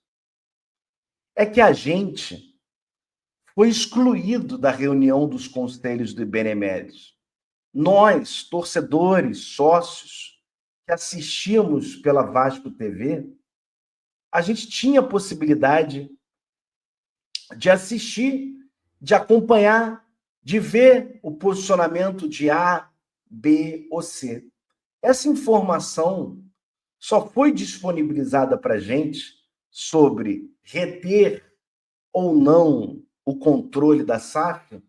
é que a gente foi excluído da reunião dos conselhos do Beneméritos. Nós, torcedores, sócios, que assistíamos pela Vasco TV, a gente tinha a possibilidade de assistir, de acompanhar, de ver o posicionamento de A, B ou C. Essa informação só foi disponibilizada para a gente sobre reter ou não o controle da SAF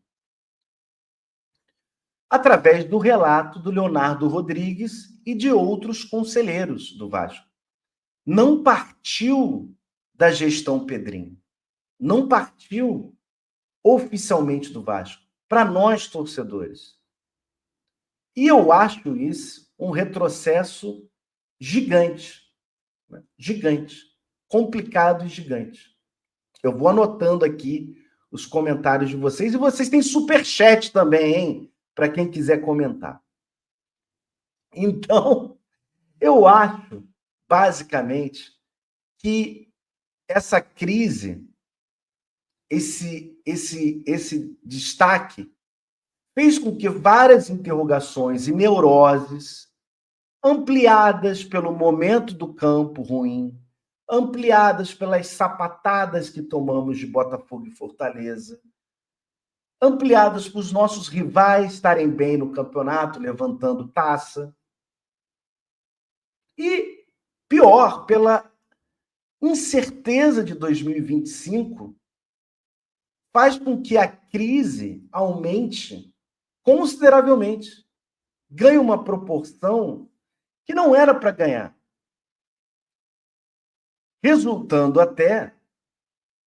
através do relato do Leonardo Rodrigues e de outros conselheiros do Vasco. Não partiu da gestão Pedrinho. Não partiu oficialmente do Vasco, para nós torcedores. E eu acho isso um retrocesso gigante, né? Gigante, complicado e gigante. Eu vou anotando aqui os comentários de vocês, e vocês têm superchat também, hein? Para quem quiser comentar. Então, eu acho, basicamente, que essa crise, esse destaque, fez com que várias interrogações e neuroses, ampliadas pelo momento do campo ruim, ampliadas pelas sapatadas que tomamos de Botafogo e Fortaleza, ampliadas para os nossos rivais estarem bem no campeonato, levantando taça, e, pior, pela incerteza de 2025, faz com que a crise aumente consideravelmente, ganhe uma proporção que não era para ganhar, resultando até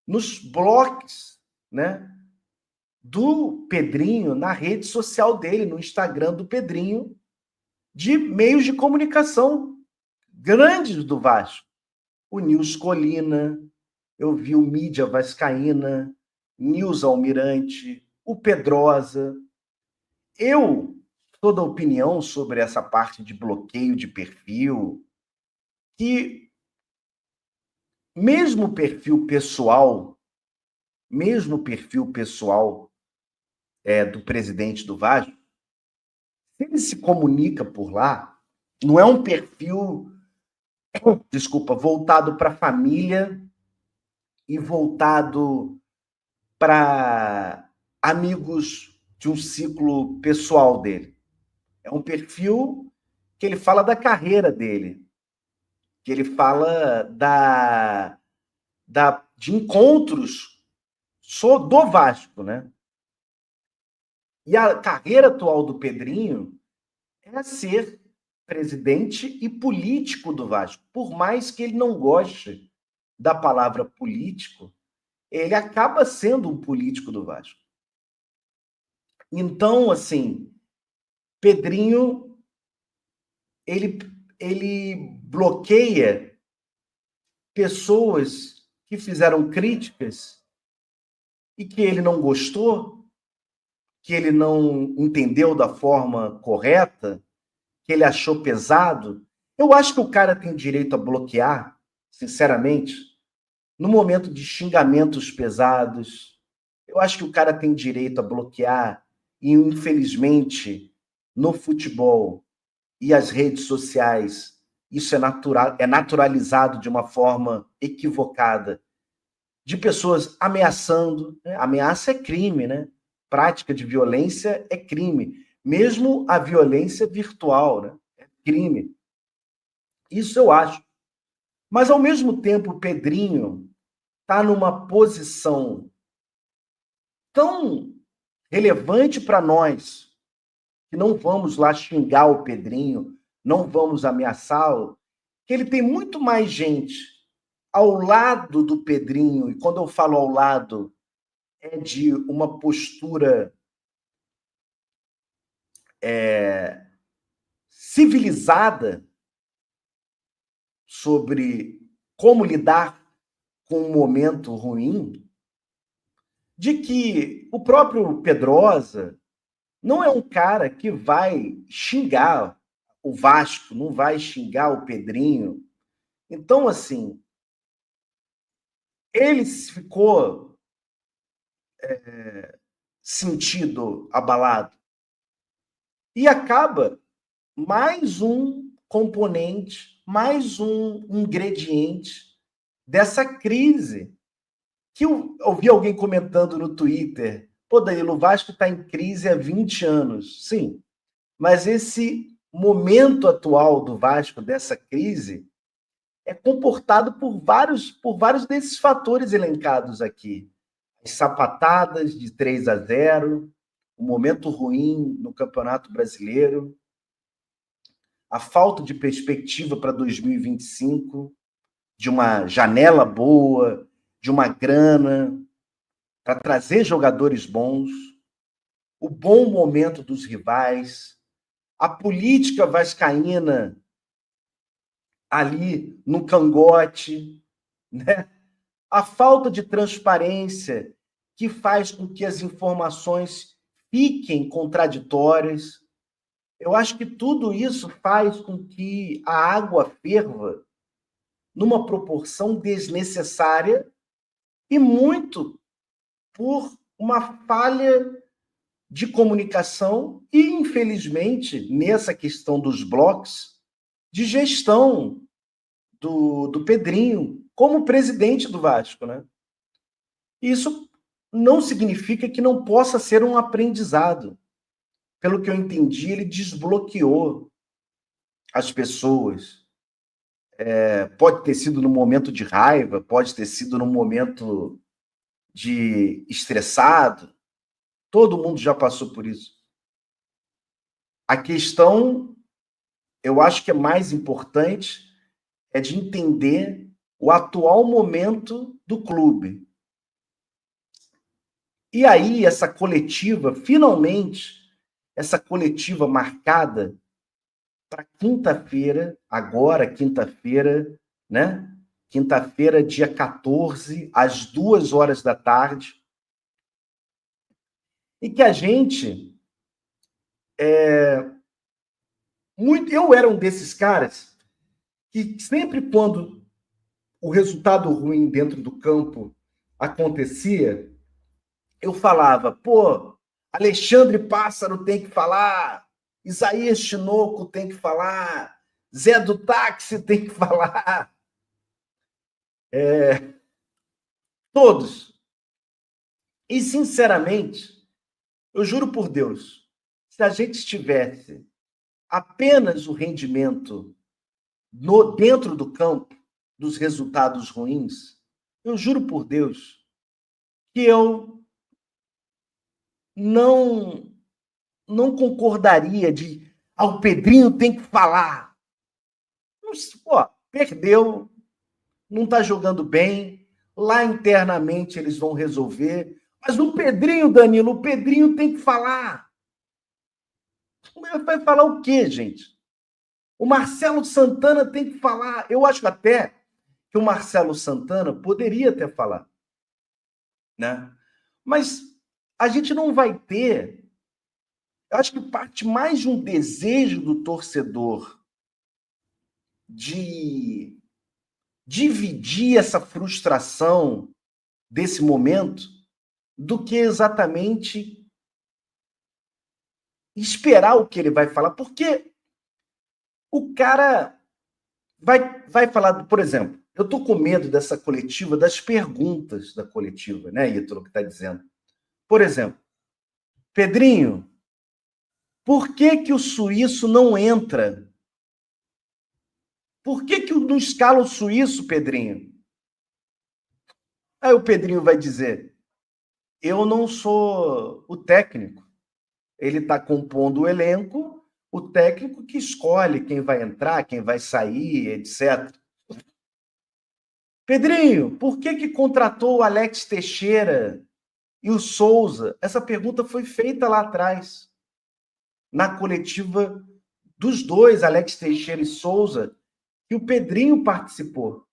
nos blocos, né, do Pedrinho na rede social dele, no Instagram do Pedrinho, de meios de comunicação grandes do Vasco. O News Colina, eu vi o Mídia Vascaína, News Almirante, o Pedrosa. Eu sou da opinião sobre essa parte de bloqueio de perfil, que mesmo perfil pessoal do presidente do Vasco, se ele se comunica por lá, não é um perfil, voltado para a família e voltado para amigos de um ciclo pessoal dele. É um perfil que ele fala da carreira dele, que ele fala de encontros do Vasco, né? E a carreira atual do Pedrinho é ser presidente e político do Vasco. Por mais que ele não goste da palavra político, ele acaba sendo um político do Vasco. Então, assim, Pedrinho, ele bloqueia pessoas que fizeram críticas e que ele não gostou, que ele não entendeu da forma correta, que ele achou pesado. Eu acho que o cara tem direito a bloquear, sinceramente, no momento de xingamentos pesados. Eu acho que o cara tem direito a bloquear, e infelizmente, no futebol e as redes sociais, isso é naturalizado de uma forma equivocada, de pessoas ameaçando, né? Ameaça é crime, né? Prática de violência é crime. Mesmo a violência virtual, né? É crime. Isso eu acho. Mas, ao mesmo tempo, o Pedrinho está numa posição tão relevante para nós, que não vamos lá xingar o Pedrinho, não vamos ameaçá-lo, que ele tem muito mais gente ao lado do Pedrinho, e quando eu falo ao lado, é de uma postura civilizada sobre como lidar com um momento ruim, de que o próprio Pedrosa não é um cara que vai xingar o Vasco, não vai xingar o Pedrinho. Então, assim, ele ficou sentido abalado. E acaba mais um componente, mais um ingrediente dessa crise. Que eu ouvi alguém comentando no Twitter, pô, Danilo, o Vasco está em crise há 20 anos. Sim, mas esse momento atual do Vasco, dessa crise, é comportado por vários desses fatores elencados aqui. As sapatadas de 3-0, o momento ruim no Campeonato Brasileiro, a falta de perspectiva para 2025, de uma janela boa, de uma grana para trazer jogadores bons, o bom momento dos rivais, a política vascaína ali no cangote, né? A falta de transparência que faz com que as informações fiquem contraditórias. Eu acho que tudo isso faz com que a água ferva numa proporção desnecessária e muito por uma falha de comunicação e, infelizmente, nessa questão dos blocos, de gestão do Pedrinho como presidente do Vasco, né? Isso não significa que não possa ser um aprendizado. Pelo que eu entendi, ele desbloqueou as pessoas. Pode ter sido num momento de raiva, pode ter sido num momento de estressado. Todo mundo já passou por isso. A questão, eu acho que é mais importante, é de entender o atual momento do clube. E aí, essa coletiva, finalmente, essa coletiva marcada para quinta-feira, agora, quinta-feira, né? Quinta-feira, dia 14, às 2 horas da tarde. E que a gente... eu era um desses caras que sempre quando o resultado ruim dentro do campo acontecia, eu falava, pô, Alexandre Pássaro tem que falar, Isaías Tinoco tem que falar, Zé do Táxi tem que falar. Todos. E, sinceramente, eu juro por Deus, se a gente tivesse apenas o rendimento dentro do campo, dos resultados ruins, eu juro por Deus que eu não concordaria de o Pedrinho tem que falar. Pô, perdeu, não está jogando bem, lá internamente eles vão resolver. Mas o Pedrinho, Danilo, o Pedrinho tem que falar. Vai falar o quê, gente? O Marcelo Santana tem que falar. Eu acho até que o Marcelo Santana poderia até falar, né? Mas a gente não vai ter... Eu acho que parte mais de um desejo do torcedor de dividir essa frustração desse momento do que exatamente esperar o que ele vai falar. Porque o cara vai falar, por exemplo, eu estou com medo dessa coletiva, das perguntas da coletiva, né, Ítalo, que está dizendo. Por exemplo, Pedrinho, por que o suíço não entra? Por que não escala o suíço, Pedrinho? Aí o Pedrinho vai dizer, eu não sou o técnico. Ele está compondo o elenco, o técnico que escolhe quem vai entrar, quem vai sair, etc. Pedrinho, por que contratou o Alex Teixeira e o Souza? Essa pergunta foi feita lá atrás, na coletiva dos dois, Alex Teixeira e Souza, que o Pedrinho participou.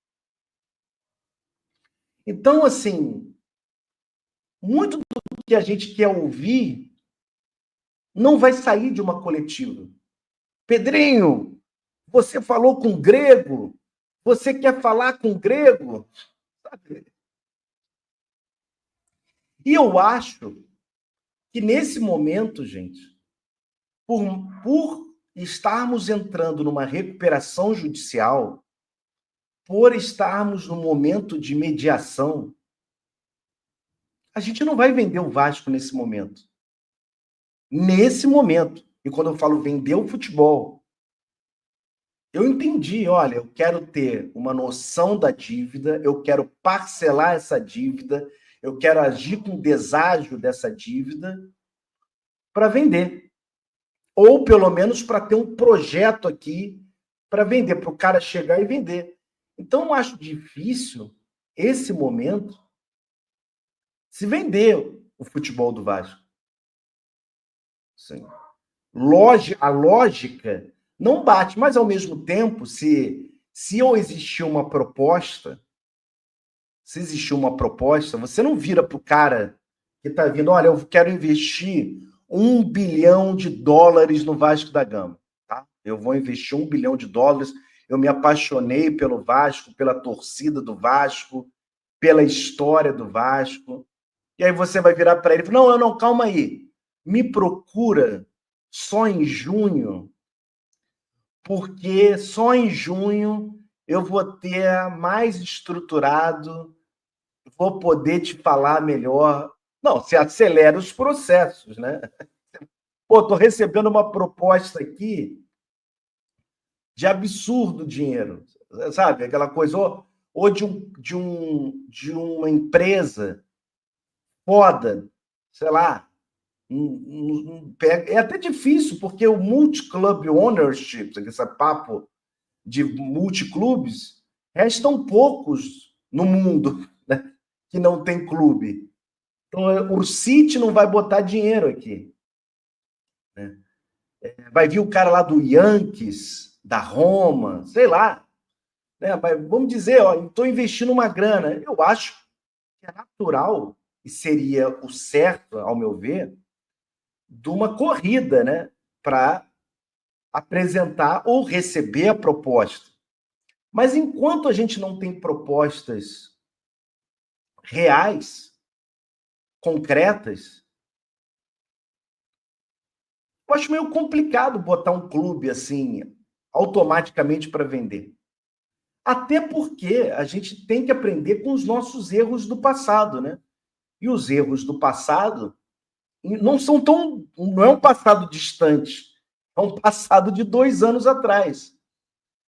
Então, assim, muito do que a gente quer ouvir não vai sair de uma coletiva. Pedrinho, você falou com o Grego? Você quer falar com o Grego? Sabe? E eu acho que nesse momento, gente, por estarmos entrando numa recuperação judicial, por estarmos no momento de mediação, a gente não vai vender o Vasco nesse momento. Nesse momento. E quando eu falo vender o futebol, eu entendi, olha, eu quero ter uma noção da dívida, eu quero parcelar essa dívida, eu quero agir com deságio dessa dívida para vender. Ou, pelo menos, para ter um projeto aqui para vender, para o cara chegar e vender. Então, eu acho difícil, esse momento, se vender o futebol do Vasco. Sim. A lógica não bate, mas, ao mesmo tempo, se existir uma proposta, você não vira para o cara que está vindo, olha, eu quero investir $1 bilhão no Vasco da Gama. Tá? Eu vou investir $1 bilhão. Eu me apaixonei pelo Vasco, pela torcida do Vasco, pela história do Vasco. E aí você vai virar para ele e falar, não, calma aí. Me procura só em junho, porque só em junho eu vou ter mais estruturado, vou poder te falar melhor. Não, você acelera os processos, né? Pô, tô recebendo uma proposta aqui de absurdo dinheiro, sabe? Aquela coisa, ou de uma empresa foda, sei lá. É até difícil, porque o multi-club ownership, esse papo de multiclubes, restam poucos no mundo, né, que não tem clube. Então, o City não vai botar dinheiro aqui. Né? Vai vir o cara lá do Yankees, da Roma, sei lá. Né? Vamos dizer, estou investindo uma grana. Eu acho que é natural, e seria o certo, ao meu ver, de uma corrida, né, para apresentar ou receber a proposta. Mas enquanto a gente não tem propostas reais, concretas, eu acho meio complicado botar um clube assim automaticamente para vender. Até porque a gente tem que aprender com os nossos erros do passado, né? E os erros do passado não é um passado distante, é um passado de 2 anos atrás,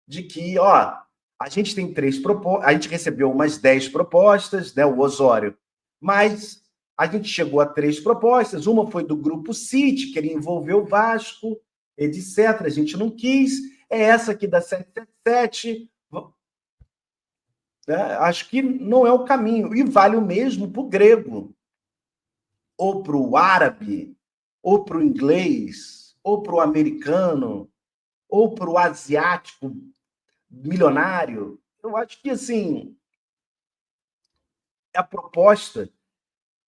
de que, a gente tem 3 propostas, a gente recebeu umas 10 propostas, né, o Osório, mas a gente chegou a 3 propostas, uma foi do Grupo City, queria envolver o Vasco, etc, a gente não quis, é essa aqui da 777, né, acho que não é o caminho, e vale o mesmo para o grego, ou para o árabe, ou para o inglês, ou para o americano, ou para o asiático milionário. Eu acho que, assim, a proposta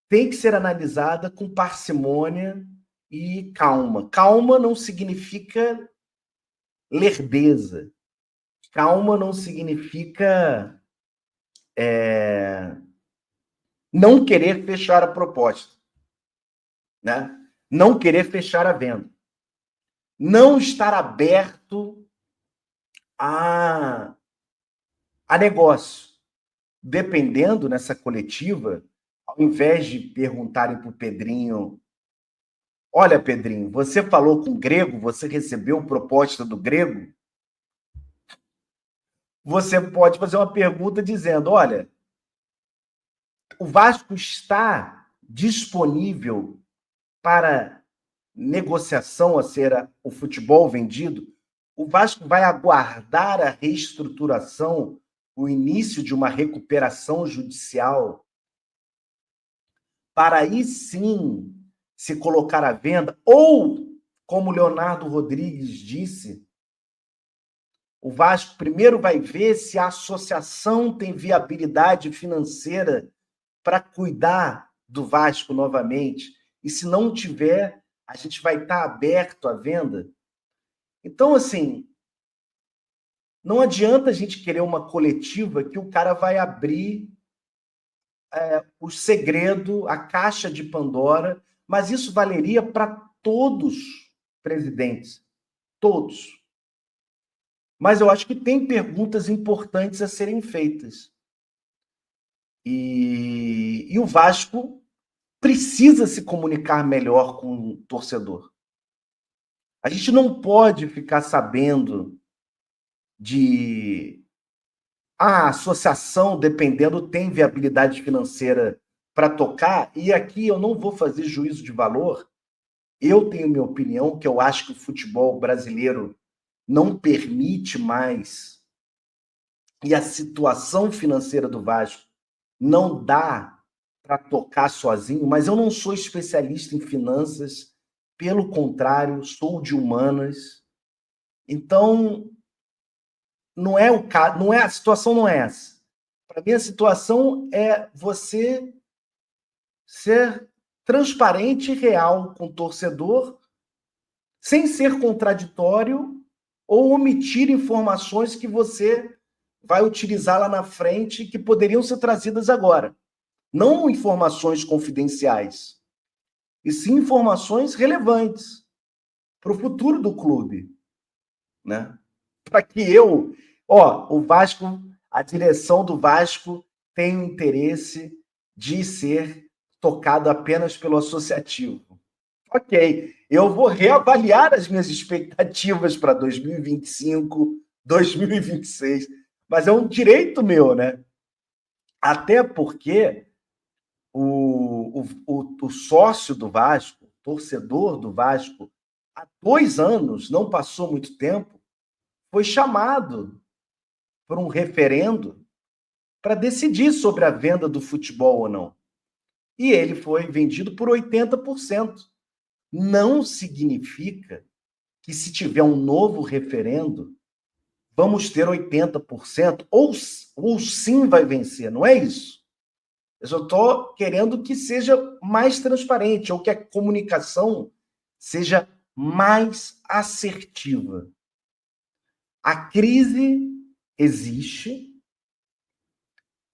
tem que ser analisada com parcimônia e calma. Calma não significa lerdeza. Calma não significa não querer fechar a proposta. Né? Não querer fechar a venda. Não estar aberto a negócio. Dependendo nessa coletiva, ao invés de perguntarem para o Pedrinho, olha, Pedrinho, você falou com o Grego, você recebeu proposta do Grego? Você pode fazer uma pergunta dizendo, olha, o Vasco está disponível para negociação a ser o futebol vendido? O Vasco vai aguardar a reestruturação, o início de uma recuperação judicial, para aí sim se colocar à venda? Ou, como Leonardo Rodrigues disse, o Vasco primeiro vai ver se a associação tem viabilidade financeira para cuidar do Vasco novamente. E se não tiver, a gente vai estar aberto à venda? Então, assim, não adianta a gente querer uma coletiva que o cara vai abrir o segredo, a caixa de Pandora, mas isso valeria para todos os presidentes, todos. Mas eu acho que tem perguntas importantes a serem feitas. E o Vasco precisa se comunicar melhor com o torcedor. A gente não pode ficar sabendo de a associação, dependendo, tem viabilidade financeira para tocar, e aqui eu não vou fazer juízo de valor. Eu tenho minha opinião, que eu acho que o futebol brasileiro não permite mais, e a situação financeira do Vasco não dá para tocar sozinho, mas eu não sou especialista em finanças, pelo contrário, sou de humanas. Então, não é o caso, não é, a situação não é essa. Para mim, a situação é você ser transparente e real com o torcedor, sem ser contraditório ou omitir informações que você vai utilizar lá na frente que poderiam ser trazidas agora. Não informações confidenciais, e sim informações relevantes para o futuro do clube, né? Para que o Vasco, a direção do Vasco tem o interesse de ser tocado apenas pelo associativo. Ok, eu vou reavaliar as minhas expectativas para 2025, 2026, mas é um direito meu, né? Até porque o sócio do Vasco, torcedor do Vasco, há 2 anos, não passou muito tempo, foi chamado por um referendo para decidir sobre a venda do futebol ou não. E ele foi vendido por 80%. Não significa que, se tiver um novo referendo, vamos ter 80%, ou sim vai vencer. Não é isso. Eu só estou querendo que seja mais transparente, ou que a comunicação seja mais assertiva. A crise existe,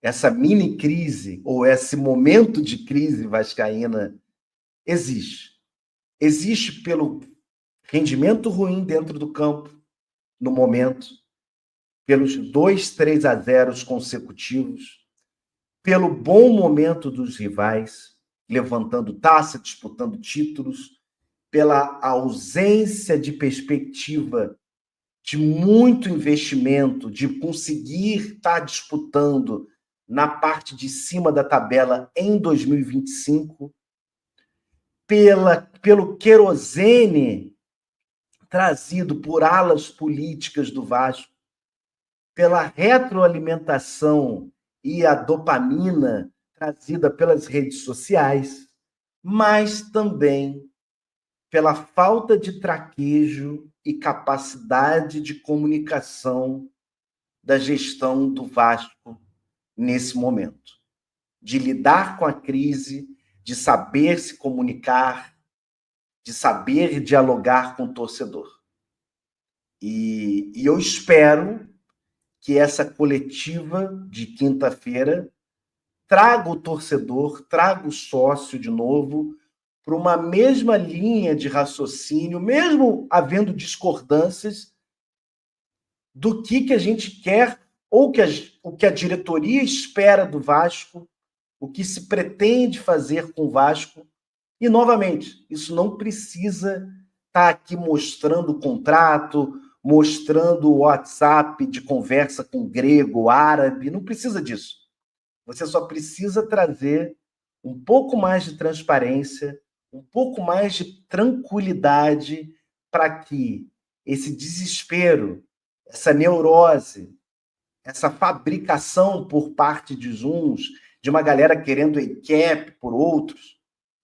essa mini crise, ou esse momento de crise vascaína existe. Existe pelo rendimento ruim dentro do campo, no momento, pelos 2-3-0 consecutivos, pelo bom momento dos rivais, levantando taça, disputando títulos, pela ausência de perspectiva de muito investimento, de conseguir estar disputando na parte de cima da tabela em 2025, pelo querosene trazido por alas políticas do Vasco, pela retroalimentação e a dopamina trazida pelas redes sociais, mas também pela falta de traquejo e capacidade de comunicação da gestão do Vasco nesse momento, de lidar com a crise, de saber se comunicar, de saber dialogar com o torcedor. E eu espero que essa coletiva de quinta-feira traga o torcedor, traga o sócio de novo para uma mesma linha de raciocínio, mesmo havendo discordâncias, do que a gente quer, ou o que a diretoria espera do Vasco, o que se pretende fazer com o Vasco. E, novamente, isso não precisa estar aqui mostrando o contrato, mostrando o WhatsApp de conversa com grego, árabe, não precisa disso. Você só precisa trazer um pouco mais de transparência, um pouco mais de tranquilidade para que esse desespero, essa neurose, essa fabricação por parte de uns, de uma galera querendo ECAP por outros,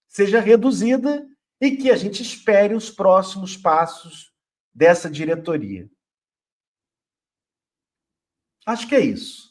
seja reduzida e que a gente espere os próximos passos dessa diretoria. Acho que é isso.